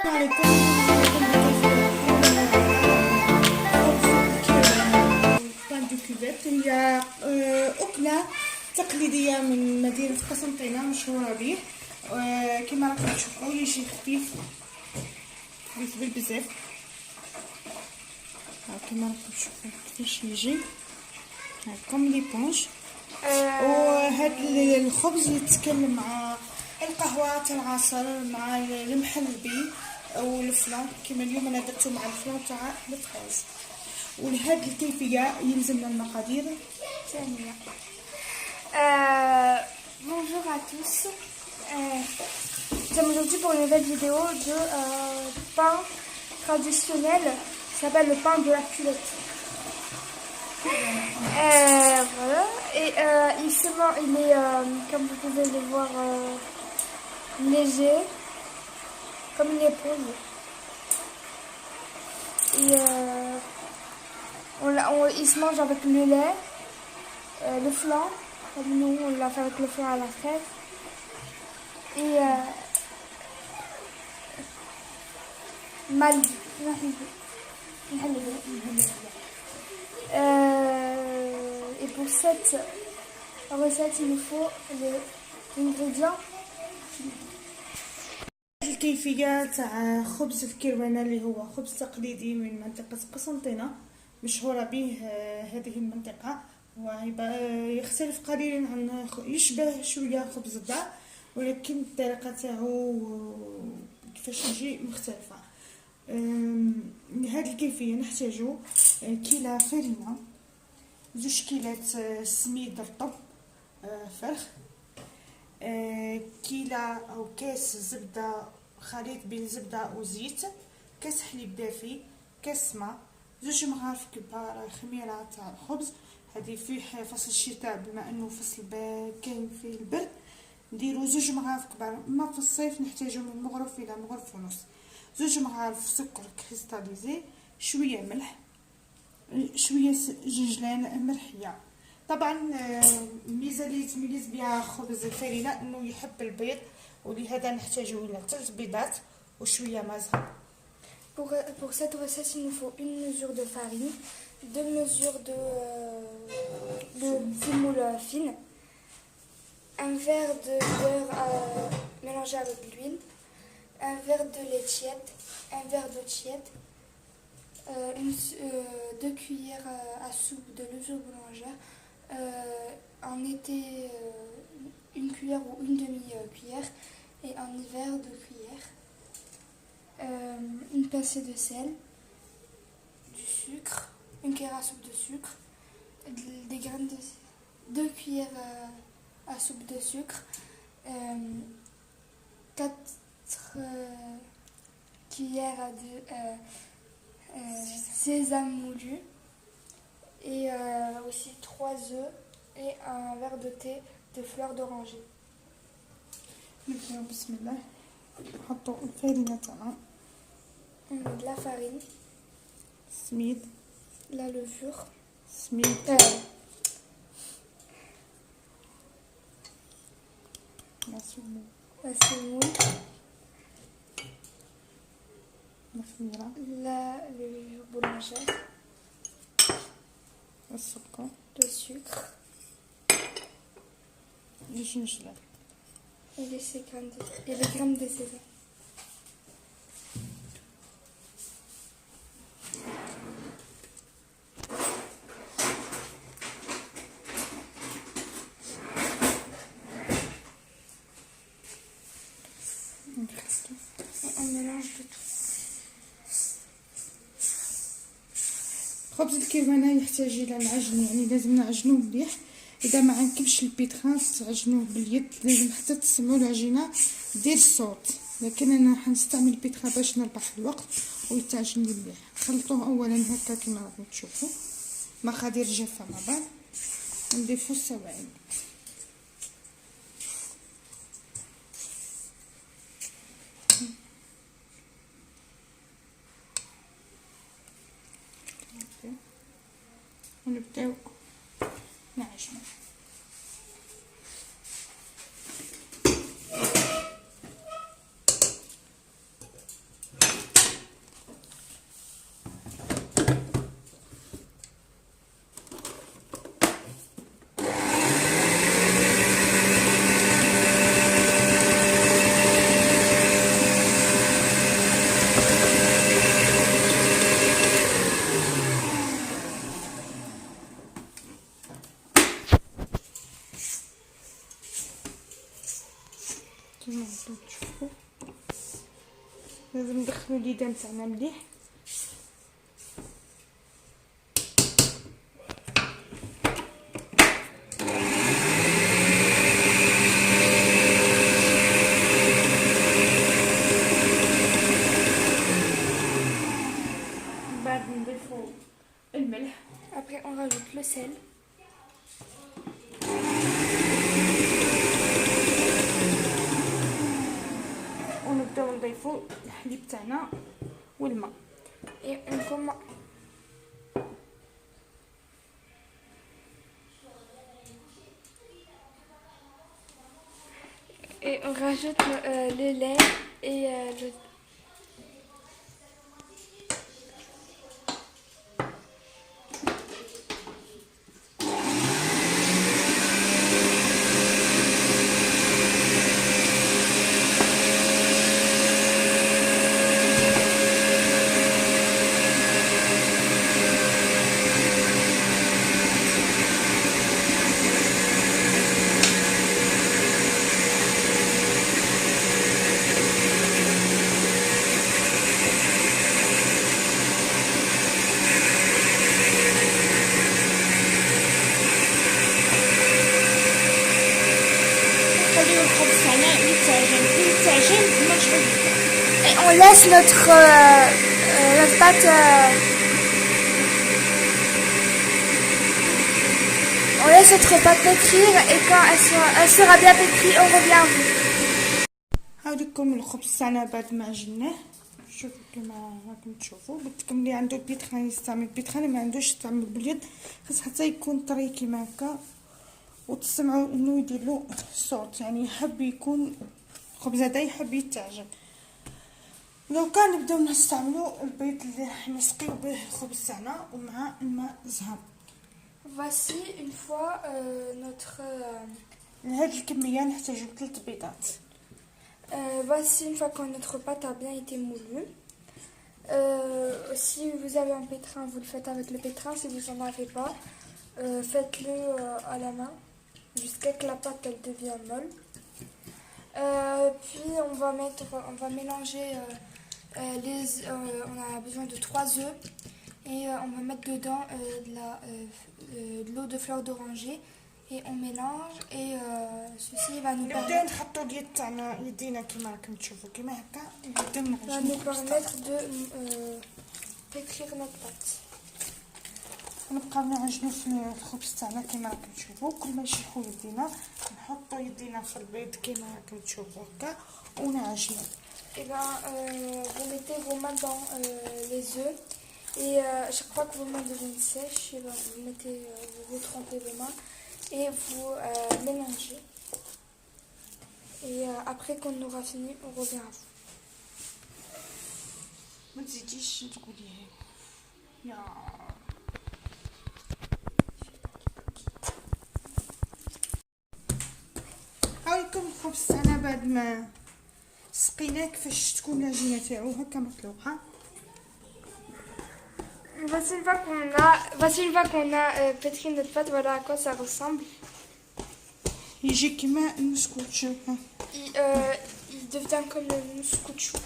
عليكم بان دو كوفيت هي أكلة تقليدية من مدينة قسنطينة مشهورة به. كما راكم تشوفوا يجي خفيف بزاف. كما راكم تشوفوا كيفاش يجي كوم لي بونج. وهذا الخبز يتكلم مع القهوة تاع العصر مع المحلبي او الفلان. كما اليوم انا درتو مع الفلان تاع الفراز. ولهذه الكيفية يلزمنا المقادير الثانية. Bonjour à tous. Nous sommes aujourd'hui pour une nouvelle vidéo de pain traditionnel qui s'appelle le pain de la culotte. Voilà. Et il est, comme vous pouvez le voir, léger, comme une éponge. Et il se mange avec le lait, le flan. Comme nous, on l'a fait avec le flan à la fraise. Et et pour cette recette, il nous faut les ingrédients. الكيفية تاع خبز الكروانة اللي هو خبز تقليدي من منطقة قسنطينة مشهورة به هذه المنطقة. ويختلف قليلا عن يشبه شوية خبز الدار، ولكن الطريقة تاعو كيفاش يجي مختلفة. لهذه الكيفية نحتاجو كيلة فرينة، 2 كيلات سميد رطب فرخ، كيلة أو كاس زبدة خليط بين زبدة وزيت، كاس حليب دافي، كاس ماء، 2 مغارف كبار خميرة تاع الخبز. هذه في فصل الشتاء بما انه فصل كاين فيه البرد نديرو 2 مغارف كبار. اما في الصيف نحتاجو من مغرف الى مغرف ونص. 2 مغارف سكر كريستاليزي، شويه ملح، شويه جنجلان مرحيه. طبعا الميزه اللي يتميز بها خبز الفرينه انه يحب البيض، ولهذا نحتاجو الى 3 بيضات وشويه ماء زهر. Pour cette recette, il nous faut 1 mesure de farine, 2 mesures de semoule fine, un verre de beurre mélangé avec l'huile, un verre de lait tiède, un verre d'eau tiède, 2 cuillères à soupe de levure boulangère, en été 1 cuillère ou 1 demi-cuillère, et en hiver 2 cuillères. Une pincée de sel, du sucre, 1 cuillère à soupe de sucre, des graines de 2 cuillères à soupe de sucre, 4 cuillères de sésame moulu, et aussi 3 œufs et un verre de thé de fleurs d'oranger. بسم الله. نحطو الفرينة تاعنا، de la farine, سميد، la levure, سميد، la semoule، الخميرة، la levure boulangère, السكر، le sucre الجنجلان et les graines de sésame. On mélange le tout. خبز الكروانة يحتاج الى العجن، يعني لازم نعجنوه مليح. اذا ما عندكمش البيتخان تعجنوه باليد، لازم حتى تسمعوا العجينه دير الصوت، لكن انا حنستعمل البيتخا باش نربح الوقت ويتعجن لي مليح. خلطوه اولا هكا كما راكم تشوفوا، مقادير جافه مع بعض، نضيفو السواعد. ونبداو نعجنو. لازم ندخلو اليدين تاعنا مليح. بعد نضيفو الملح. Après, on rajoute le sel. ونبداو نضيفو الحليب تاعنا والماء. Et on commence. Et on rajoute le lait et le. نخليو الخبز تاعنا يتعجن مشغول. Et on laisse notre pâte. On laisse notre pâte pétrir et quand elle sera bien pétrie, on revient à vous. هاوليكم الخبز تاعنا بعد ما عجناه. شوفوا كما راكم تشوفوا. قلت لكم اللي عنده بيتخان يستعمل بيتخان، اللي ما عندوش يستعمل بليد. خاص حتى يكون طري كيما هكا وتسمعوا انه يدير له صوت، يعني يحب يكون الخبز هذا يحب يتعجن. لو كان نبداو نستعملوا البيض اللي راح نسقيو به الخبز تاعنا ومع الماء زهر. Voici une fois notre. لهاد الكميه نحتاجو 3 بيضات. Voici une fois que notre pâte a bien été moulue. Si vous avez un pétrin, vous le faites avec le pétrin. Si vous n'en avez pas, faites-le à la main jusqu'à ce que la pâte elle devienne molle. Puis on va mélanger on a besoin de 3 œufs et on va mettre dedans de l'eau de fleur d'oranger et on mélange et ceci va nous نبداو نحطو اليد تاعنا يدينا كيما راكم تشوفوا كيما هكا. نبداو va nous permettre de pétrir notre pâte. نبقاو نعجنو في الخبز تاعنا كيما راكم تشوفوا. كل ما نشيحو يدينا نحطو يدينا في البيض كيما راكم تشوفوا هكا ونعجنو. Et ben, vous mettez vos mains dans les œufs et chaque fois que vos mains deviennent sèches, et ben, vous trempez vos mains et vous mélangez. Et après qu'on aura fini, on revient à vous. ما تزيديش تقولي يا هاوليكم الخبز تاعنا بعد ما سقيناه كيفاش تكون العجينه تاعو هكا مطلوقه. Voici une fois qu'on a pétri notre pâte, voilà à quoi ça ressemble. يجي كيما المسكوتشو. Il devient comme le mouscouchou.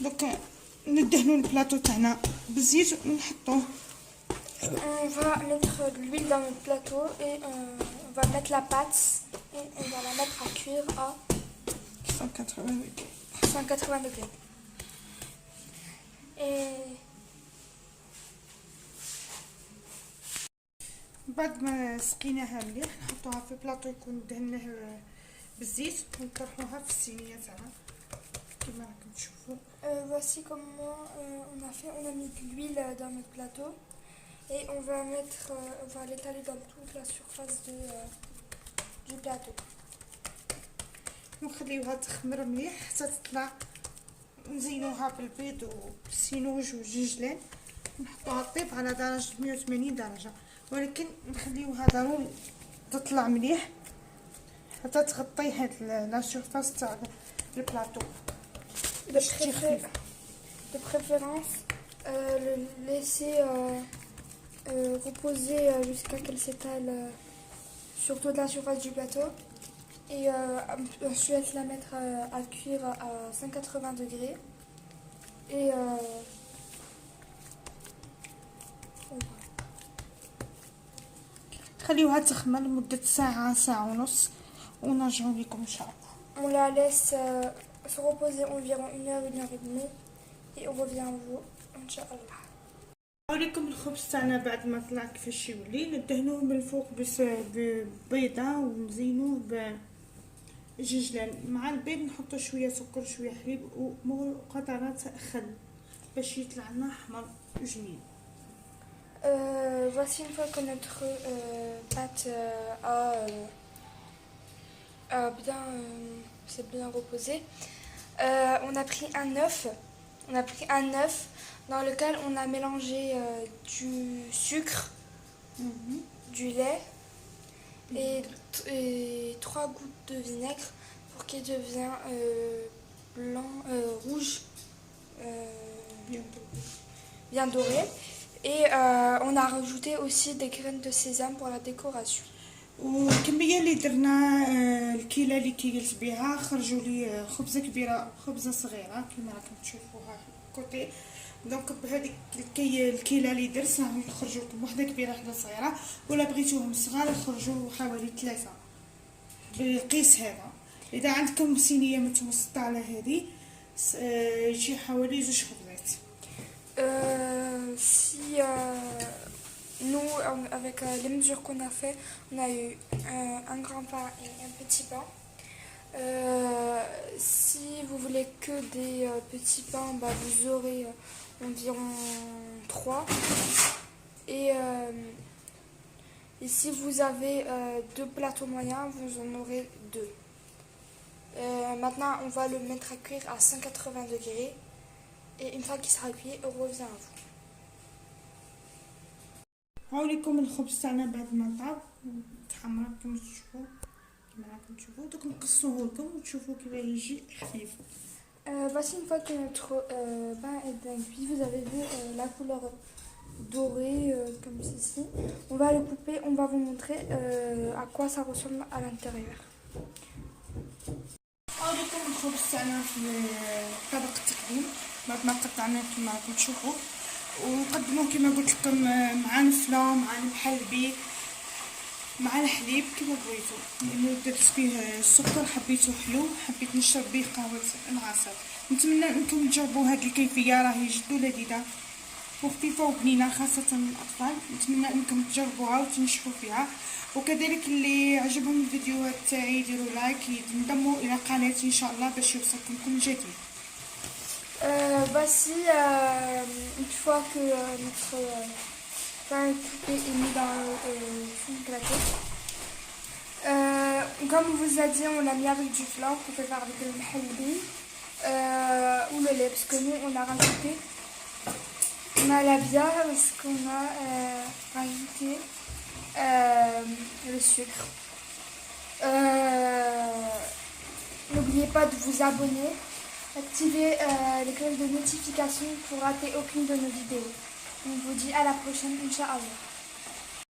دوكا ندهنو البلاطو تاعنا بالزيت ونحطوه. On va mettre de l'huile dans notre plateau et on va mettre la pâte et on va la mettre à cuire à 180 degrés. Et بعد ما سقيناها مليح نحطوها في بلاطو يكون دهناه بالزيت ونطرحوها في الصينيه تاعنا كيما راكم تشوفوا. voici comment on a fait. On a mis de l'huile dans notre plateau et on va l'étaler dans toute la surface du plateau. ونخليوها تخمر مليح حتى تطلع. نزينوها بالبيض وبالسينوج وجنجلان ونحطوها طيب على درجة 180 درجة، ولكن نخليوها ضروري تطلع مليح حتى تغطي هاد لا سيرفاس تاع البلاطو. De préférence, le laisser reposer jusqu'à qu'elle s'étale sur toute la surface du plateau. Et ensuite la mettre à cuire à 180 degrés. Et خليوها تخمر لمدة ساعة ساعة ونص ونرجعو لكم إن شاء الله. on la laisse se reposer environ 1 heure et demie. Et on revient à vous, Inch'Allah. نوريكم الخبز تاعنا بعد ما طلع كيفاش يولي. ندهنوه من الفوق ببيضة ونزينوه بجنجلان. مع البيض نحطو شوية سكر شوية حليب وقطرات خل باش يطلع لنا احمر وجميل. Voici une fois que notre pâte bien, s'est bien reposée. On a pris un œuf. Dans lequel on a mélangé du sucre, du lait et 3 gouttes de vinaigre pour qu'il devienne rouge, bien doré. Et on a rajouté aussi des graines de sésame pour la décoration. والكميه اللي درنا الكيله اللي كيلت بها خرجوا لي خبزه كبيره وخبزه صغيره كما راكم تشوفوها كوتي. دونك بهذيك الكيله اللي درت راهم يخرجوا لكم وحده كبيره وحده صغيره، ولا بغيتوهم صغار يخرجوا حوالي 3 بالقيس هذا. اذا عندكم صينيه متوسطه على هذه يجي حوالي 2 خبزات. Si nous, avec les mesures qu'on a fait, on a eu un grand pain et un petit pain. Si vous voulez que des petits pains, vous aurez environ 3. Et si vous avez 2 plateaux moyens, vous en aurez 2. Maintenant, on va le mettre à cuire à 180 degrés. Et une fois qu'il sera cuit, on revient à vous. هاوليكم الخبز تاعنا بعد ما طاب تحمر كما تشوفوا. دوك نقصوه لكم وتشوفوا كيف يجي خفيف. Voici une fois que notre pain est bien cuit. Vous avez vu la couleur dorée comme ceci. On va le couper, on va vous montrer à quoi ça ressemble à l'intérieur. هاوليكم الخبز تاعنا في طبق التقديم بعد ما قطعناه كما راكم تشوفوا، ونقدموه كما قلت لكم مع الفلا مع المحلبي مع الحليب كما بغيتو. لانه درت فيه السكر حبيتو حلو، حبيت نشرب به قهوه العصير. نتمنى انكم تجربوا هذه الكيفيه، راهي جد لذيذه وخفيفه وبنينه خاصه للاطفال. نتمنى انكم تجربوها وتنجحوا فيها. وكذلك اللي عجبهم الفيديوهات تاعي يديروا لايك، ينضموا الى قناتي ان شاء الله باش يوصلكم كل جديد. Voici une fois que notre pain est coupé et mis dans le fond de plateau. Comme on vous a dit, on l'a mis avec du flan. Vous pouvez faire avec le mahalbi ou le lait, parce que nous on a rajouté la bière parce qu'on a rajouté le sucre. N'oubliez pas de vous abonner. Activez les cloches de notification pour rater aucune de nos vidéos. On vous dit à la prochaine, Inch'Allah.